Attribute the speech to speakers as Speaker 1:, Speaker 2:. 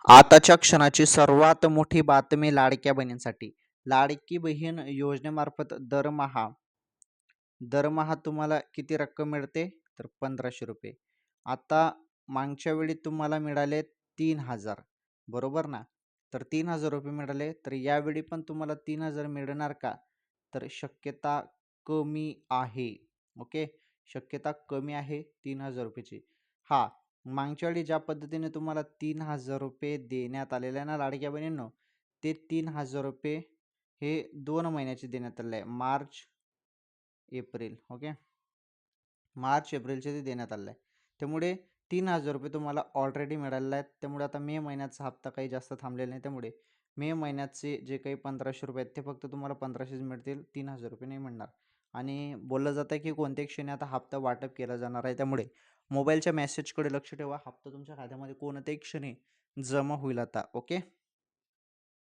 Speaker 1: आताच्या क्षणाची सर्वात मोठी बातमी लाडक्या बहिणींसाठी. लाडकी बहीण योजनेमार्फत दरमहा तुम्हाला किती रक्कम मिळते? तर ₹1500. आता मागच्या वेळी तुम्हाला मिळाले 3,000, बरोबर ना? तर ₹3,000 मिळाले, तर यावेळी पण तुम्हाला 3,000 मिळणार का? तर शक्यता कमी आहे. ओके. शक्यता कमी आहे ₹3,000ची. हां, मागच्या वेळी ज्या पद्धतीने तुम्हाला ₹3,000 देण्यात आलेले आहे ना लाडक्या बहिणींनो, ते ₹3,000 हे 2 महिन्याचे देण्यात आलेले आहे. मार्च, एप्रिल. ओके. मार्च, एप्रिलचे ते देण्यात आलेलं आहे. त्यामुळे ₹3,000 तुम्हाला ऑलरेडी मिळालेले आहेत. त्यामुळे आता मे महिन्याचा हप्ता काही जास्त थांबलेला नाही. त्यामुळे मे महिन्याचे जे काही ₹1,500 आहेत ते फक्त तुम्हाला 1,500च मिळतील. ₹3,000 नाही मिळणार. आणि बोललं जातं की कोणत्याही क्षणी आता हप्ता वाटप केला जाणार आहे. त्यामुळे मोबाईलच्या मेसेजकडे लक्ष ठेवा. हप्ता तुमच्या खात्यामध्ये कोणत्याही क्षणी जमा होईल आता. ओके.